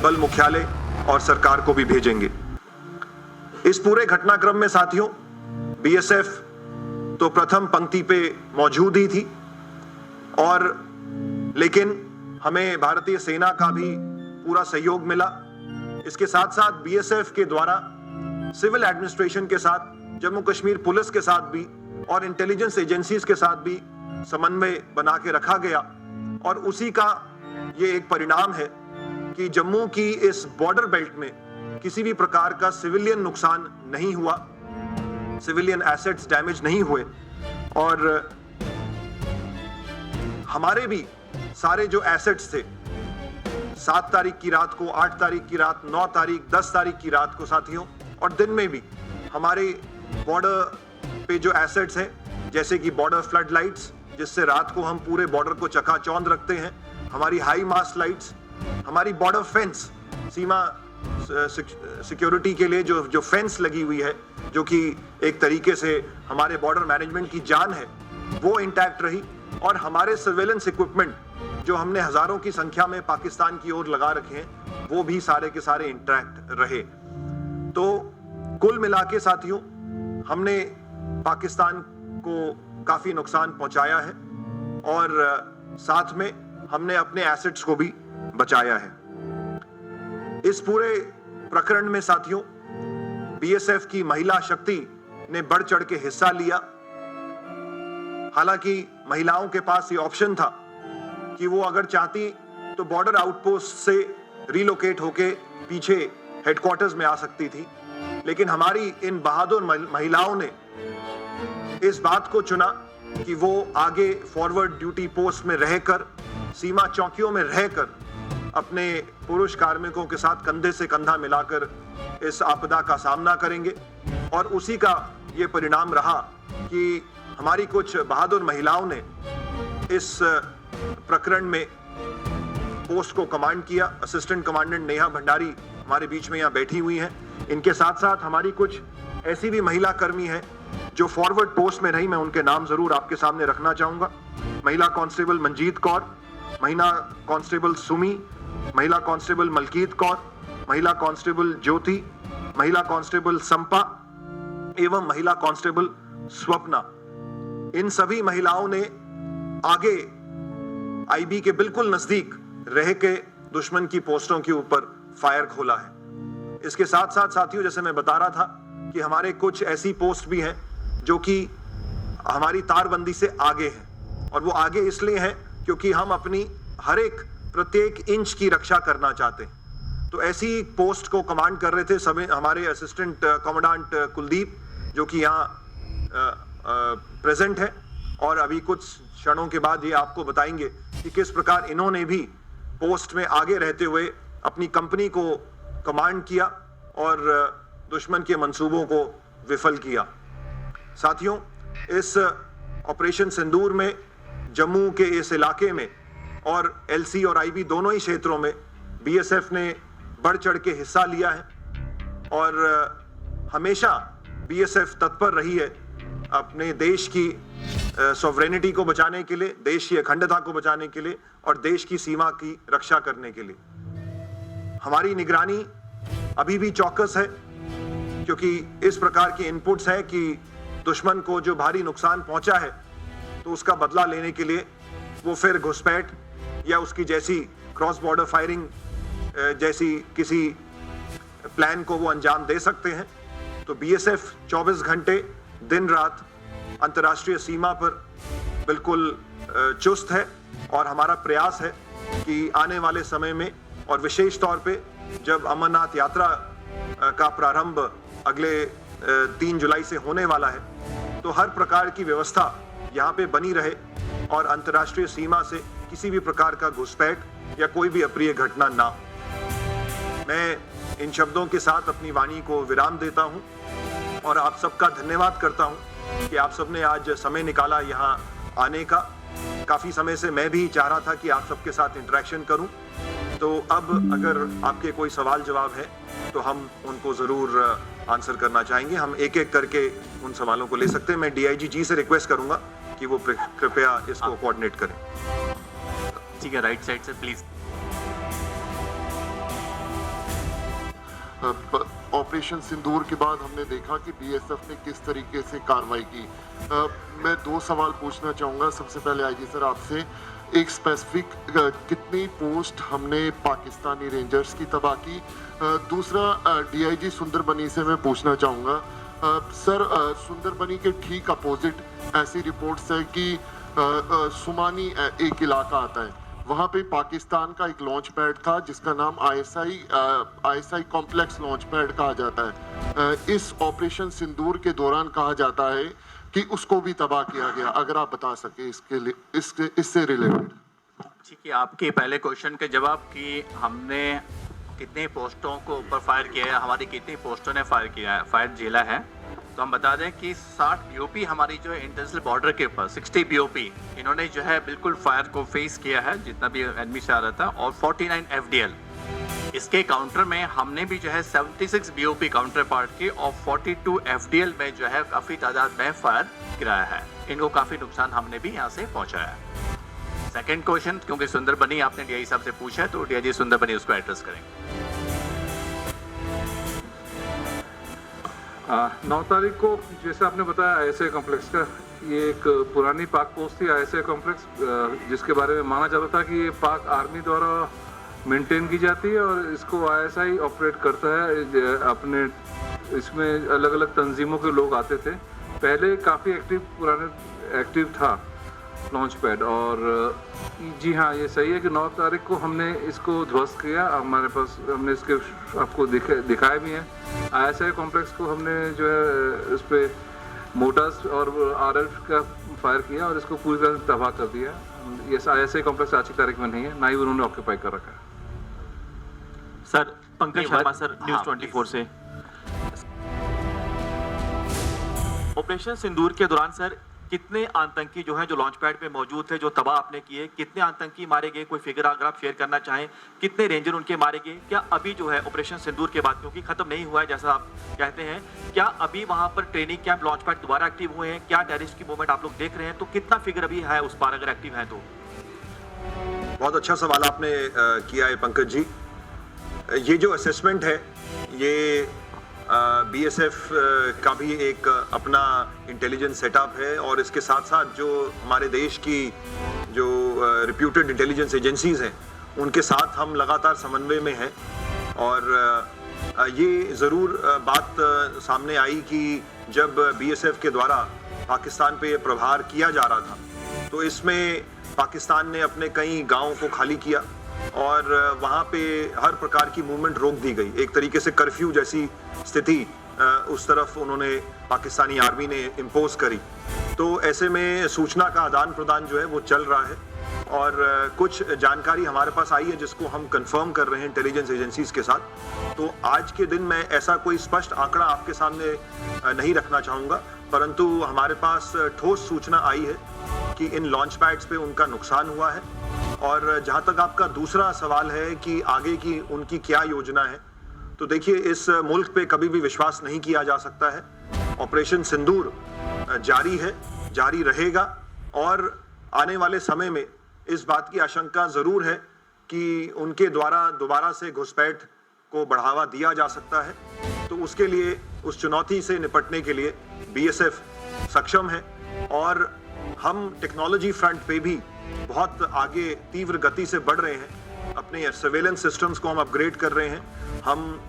बल मुख्यालय और सरकार को भी भेजेंगे। इस पूरे घटनाक्रम में साथियों बीएसएफ तो प्रथम पंक्ति पे मौजूद ही थी, और लेकिन हमें भारतीय सेना का भी पूरा सहयोग मिला। इसके साथ साथ बीएसएफ के द्वारा सिविल एडमिनिस्ट्रेशन के साथ, जम्मू कश्मीर पुलिस के साथ भी और इंटेलिजेंस एजेंसीज के साथ भी समन्वय बना के रखा गया, और उसी का ये एक परिणाम है कि जम्मू की इस बॉर्डर बेल्ट में किसी भी प्रकार का सिविलियन नुकसान नहीं हुआ, सिविलियन एसेट्स डैमेज नहीं हुए, और हमारे भी सारे जो एसेट्स थे 7 तारीख की रात को, 8 तारीख की रात, 9 तारीख, 10 तारीख की रात को साथियों, और दिन में भी हमारे बॉर्डर पे जो एसेट्स हैं, जैसे कि बॉर्डर फ्लड लाइट्स, जिससे रात को हम पूरे बॉर्डर को चकाचौंध रखते हैं, हमारी हाई मास्ट लाइट्स, हमारी बॉर्डर फेंस, सीमा सिक्योरिटी के लिए जो फेंस लगी हुई है, जो कि एक तरीके से हमारे बॉर्डर मैनेजमेंट की जान है, वो इंटैक्ट रही, और हमारे सर्वेलेंस इक्विपमेंट जो हमने हजारों की संख्या में पाकिस्तान की ओर लगा रखे हैं, वो भी सारे के सारे इंटैक्ट रहे। तो कुल मिला के साथियों हमने पाकिस्तान को काफी नुकसान पहुंचाया है, और साथ में हमने अपने एसेट्स को भी बचाया है। इस पूरे प्रकरण में साथियों बीएसएफ की महिला शक्ति ने बढ़ चढ़ के हिस्सा लिया। हालांकि महिलाओं के पास ये ऑप्शन था कि वो अगर चाहती तो बॉर्डर आउटपोस्ट से रिलोकेट होके पीछे हेडक्वार्टर्स में आ सकती थी, लेकिन हमारी इन बहादुर महिलाओं ने इस बात को चुना कि वो आगे फॉरवर्ड ड्यूटी पोस्ट में रहकर, सीमा चौकियों में रहकर अपने पुरुष कार्मिकों के साथ कंधे से कंधा मिलाकर इस आपदा का सामना करेंगे, और उसी का ये परिणाम रहा कि हमारी कुछ बहादुर महिलाओं ने इस प्रकरण में पोस्ट को कमांड किया। असिस्टेंट कमांडेंट नेहा भंडारी हमारे बीच में यहाँ बैठी हुई हैं। इनके साथ साथ हमारी कुछ ऐसी भी महिला कर्मी हैं जो फॉरवर्ड पोस्ट में रही, मैं उनके नाम जरूर आपके सामने रखना चाहूंगा। महिला कांस्टेबल मंजीत कौर, महिला कांस्टेबल सुमी, महिला कांस्टेबल मलकीत कौर, महिला कांस्टेबल ज्योति, महिला कांस्टेबल संपा एवं महिला कांस्टेबल स्वप्ना। इन सभी महिलाओं ने आगे आईबी के बिल्कुल नजदीक रह के दुश्मन की पोस्टों के ऊपर फायर खोला है। इसके साथ साथ साथियों, जैसे मैं बता रहा था कि हमारे कुछ ऐसी पोस्ट भी हैं जो कि हमारी तारबंदी से आगे हैं, और वो आगे इसलिए हैं क्योंकि हम अपनी हर एक प्रत्येक इंच की रक्षा करना चाहते हैं। तो ऐसी पोस्ट को कमांड कर रहे थे सभी हमारे असिस्टेंट कमांडेंट कुलदीप, जो कि यहाँ प्रेजेंट है, और अभी कुछ क्षणों के बाद ये आपको बताएंगे कि किस प्रकार इन्होंने भी पोस्ट में आगे रहते हुए अपनी कंपनी को कमांड किया और दुश्मन के मंसूबों को विफल किया। साथियों, इस ऑपरेशन सिंदूर में जम्मू के इस इलाके में और एलसी और आईबी दोनों ही क्षेत्रों में बीएसएफ ने बढ़ चढ़ के हिस्सा लिया है, और हमेशा बीएसएफ तत्पर रही है अपने देश की सॉवरेनिटी को बचाने के लिए, देश की अखंडता को बचाने के लिए, और देश की सीमा की रक्षा करने के लिए। हमारी निगरानी अभी भी चौकस है, क्योंकि इस प्रकार के इनपुट्स हैं कि दुश्मन को जो भारी नुकसान पहुंचा है तो उसका बदला लेने के लिए वो फिर घुसपैठ या उसकी जैसी क्रॉस बॉर्डर फायरिंग जैसी किसी प्लान को वो अंजाम दे सकते हैं। तो बीएसएफ 24 घंटे दिन रात अंतर्राष्ट्रीय सीमा पर बिल्कुल चुस्त है, और हमारा प्रयास है कि आने वाले समय में, और विशेष तौर पे जब अमरनाथ यात्रा का प्रारंभ अगले 3 जुलाई से होने वाला है, तो हर प्रकार की व्यवस्था यहाँ पे बनी रहे और अंतर्राष्ट्रीय सीमा से किसी भी प्रकार का घुसपैठ या कोई भी अप्रिय घटना ना हो। मैं इन शब्दों के साथ अपनी वाणी को विराम देता हूँ, और आप सबका धन्यवाद करता हूँ कि आप सबने आज समय निकाला यहाँ आने का। काफ़ी समय से मैं भी चाह रहा था कि आप सबके साथ इंटरेक्शन करूँ, तो अब अगर आपके कोई सवाल जवाब है तो हम उनको ज़रूर आंसर करना चाहेंगे। हम एक एक करके उन सवालों को ले सकते हैं। मैं डीआईजी जी से रिक्वेस्ट करूँगा कि वो कृपया इसको कोऑर्डिनेट करें। ठीक है, राइट साइड से प्लीज़। ऑपरेशन सिंदूर के बाद हमने देखा कि बीएसएफ ने किस तरीके से कार्रवाई की। मैं 2 सवाल पूछना चाहूँगा। सबसे पहले आईजी सर आपसे, एक स्पेसिफिक कितनी पोस्ट हमने पाकिस्तानी रेंजर्स की तबाह की? दूसरा डीआईजी सुंदरबनी से मैं पूछना चाहूँगा सर, सुंदरबनी के ठीक अपोजिट ऐसी रिपोर्ट्स है कि सुमानी एक इलाका आता है, वहाँ पे पाकिस्तान का एक लॉन्च पैड था जिसका नाम आईएसआई कॉम्प्लेक्स लॉन्च पैड कहा जाता है। इस ऑपरेशन सिंदूर के दौरान कहा जाता है कि उसको भी तबाह किया गया। अगर आप बता सके इससे रिलेटेड। ठीक है, आपके पहले क्वेश्चन के जवाब कि हमने कितनी पोस्टों को ऊपर फायर किया है, हमारी कितनी पोस्टों ने फायर झेला है, तो हम बता दें कि 60 बीओपी हमारी जो है इंटरनेशनल बॉर्डर के ऊपर 60 बीओपी इन्होंने जो है बिल्कुल फायर को फेस किया है जितना भी एनिमी से आ रहा था, और 49 एफडीएल। इसके काउंटर में हमने भी जो है 76 बीओपी काउंटर पार्ट की और 42 एफडीएल में जो है काफ़ी तादाद में फायर गिराया है। इनको काफ़ी नुकसान हमने भी यहाँ से पहुँचाया है। सेकंड क्वेश्चन क्योंकि सुंदरबनी आपने डीआई साहब से पूछा है तो डीआईजी सुंदरबनी उसको एड्रेस करेंगे। 9 तारीख को जैसे आपने बताया आईएसआई कॉम्प्लेक्स का, ये एक पुरानी पाक पोस्ट थी आईएसआई कॉम्प्लेक्स, जिसके बारे में माना जाता था कि ये पाक आर्मी द्वारा मेंटेन की जाती है और इसको आईएसआई ऑपरेट करता है। अपने इसमें अलग अलग तंजीमों के लोग आते थे। पहले काफ़ी एक्टिव था लॉन्च पैड। और जी हाँ, ये सही है कि 9 तारीख को हमने इसको ध्वस्त किया। हमारे पास हमने इसके आपको दिखाए भी हैं। आईएसआई कॉम्प्लेक्स को हमने जो है उस पर मोटर्स और आरएफ का फायर किया और इसको पूरी तरह से तबाह कर दिया। ये आईएसआई कॉम्प्लेक्स आज की तारीख में नहीं है, ना ही उन्होंने ऑक्यूपाई कर रखा है। Sir Pankaj Sharma sir, news 24 से। ऑपरेशन सिंदूर के दौरान सर कितने आतंकी जो हैं जो लॉन्च पैड पे मौजूद थे, जो तबाह आपने किए, कितने आतंकी मारे गए? कोई फिगर अगर आप शेयर करना चाहें, कितने रेंजर उनके मारे गए? क्या अभी जो है ऑपरेशन सिंदूर के बाद, क्योंकि खत्म नहीं हुआ है जैसा आप कहते हैं, क्या अभी वहां पर ट्रेनिंग कैंप लॉन्च पैड दोबारा एक्टिव हुए हैं? क्या टेररिस्ट की मूवमेंट आप लोग देख रहे हैं? तो कितना फिगर अभी है उस पार अगर एक्टिव है तो? बहुत अच्छा सवाल आपने किया है पंकज जी। ये जो असेसमेंट है ये बीएसएफ का भी एक अपना इंटेलिजेंस सेटअप है और इसके साथ साथ जो हमारे देश की जो रिप्यूटेड इंटेलिजेंस एजेंसीज हैं उनके साथ हम लगातार समन्वय में हैं। और ये ज़रूर बात सामने आई कि जब बीएसएफ के द्वारा पाकिस्तान पे प्रहार किया जा रहा था तो इसमें पाकिस्तान ने अपने कई गांवों को खाली किया और वहाँ पे हर प्रकार की मूवमेंट रोक दी गई। एक तरीके से कर्फ्यू जैसी स्थिति उस तरफ उन्होंने पाकिस्तानी आर्मी ने इम्पोज करी। तो ऐसे में सूचना का आदान प्रदान जो है वो चल रहा है और कुछ जानकारी हमारे पास आई है जिसको हम कंफर्म कर रहे हैं इंटेलिजेंस एजेंसीज के साथ। तो आज के दिन मैं ऐसा कोई स्पष्ट आंकड़ा आपके सामने नहीं रखना चाहूँगा, परंतु हमारे पास ठोस सूचना आई है कि इन लॉन्च पैड्स पे उनका नुकसान हुआ है। और जहाँ तक आपका दूसरा सवाल है कि आगे की उनकी क्या योजना है, तो देखिए इस मुल्क पे कभी भी विश्वास नहीं किया जा सकता है। ऑपरेशन सिंदूर जारी है, जारी रहेगा और आने वाले समय में इस बात की आशंका ज़रूर है कि उनके द्वारा दोबारा से घुसपैठ को बढ़ावा दिया जा सकता है। तो उसके लिए, उस चुनौती से निपटने के लिए बीएसएफ सक्षम है और हम टेक्नोलॉजी फ्रंट पे भी बहुत आगे तीव्र गति से बढ़ रहे हैं। अपने सर्वेलेंस सिस्टम्स को हम अपग्रेड कर रहे हैं। हम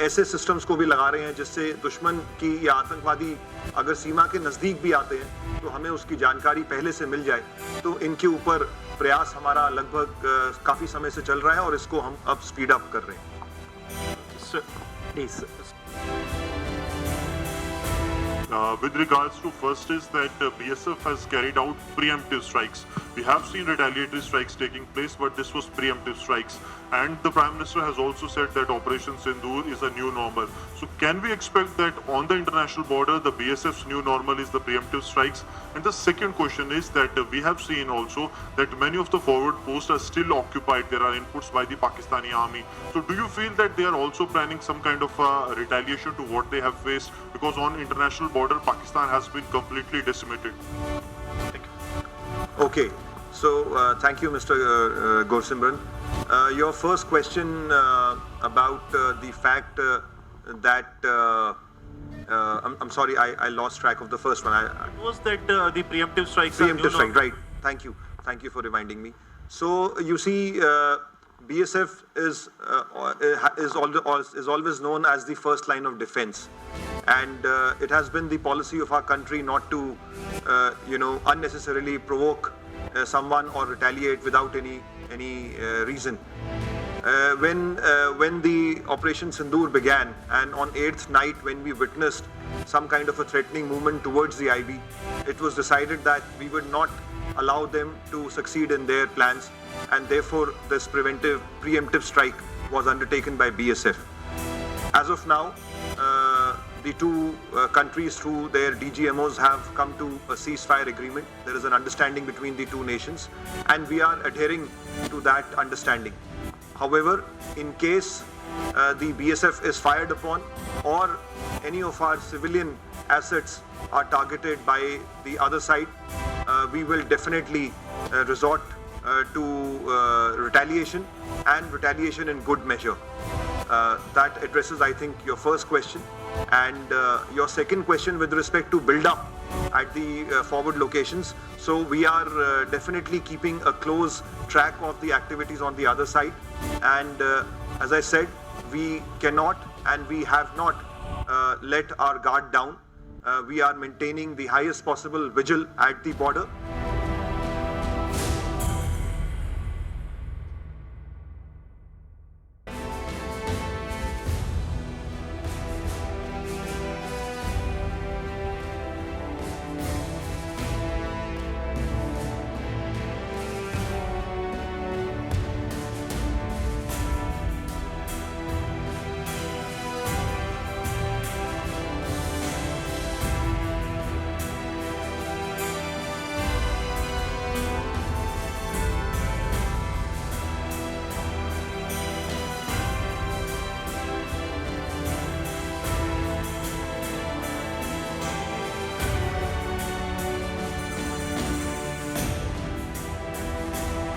ऐसे सिस्टम्स को भी लगा रहे हैं जिससे दुश्मन की या आतंकवादी अगर सीमा के नज़दीक भी आते हैं तो हमें उसकी जानकारी पहले से मिल जाए। तो इनके ऊपर प्रयास हमारा लगभग काफ़ी समय से चल रहा है और इसको हम अब स्पीड अप कर रहे हैं। With regards to first is that BSF has carried out preemptive strikes. We have seen retaliatory strikes taking place, but this was preemptive strikes. And the Prime Minister has also said that Operation Sindoor is a new normal. So can we expect that on the international border, the BSF's new normal is the preemptive strikes? And the second question is that we have seen also that many of the forward posts are still occupied. There are inputs by the Pakistani army. So do you feel that they are also planning some kind of retaliation to what they have faced? Because on international border, Pakistan has been completely decimated. Okay, so thank you, Mr. Gursimran. Your first question about the fact that I'm sorry, I lost track of the first one. Was that the preemptive strikes? are Preemptive new strike, now? right? Thank you for reminding me. So you see, BSF is always known as the first line of defense, and it has been the policy of our country not to unnecessarily provoke someone or retaliate without any reason. When the Operation Sindoor began, and on 8th night when we witnessed some kind of a threatening movement towards the IB, it was decided that we would not allow them to succeed in their plans, and therefore this preemptive strike was undertaken by BSF. As of now, the two countries through their DGMOs have come to a ceasefire agreement. There is an understanding between the two nations, and we are adhering to that understanding. However, in case the BSF is fired upon or any of our civilian assets are targeted by the other side, we will definitely resort to retaliation, and retaliation in good measure. That addresses, I think, your first question. And your second question with respect to build-up at the forward locations. So we are definitely keeping a close track of the activities on the other side. And as I said, we cannot and we have not let our guard down. We are maintaining the highest possible vigil at the border.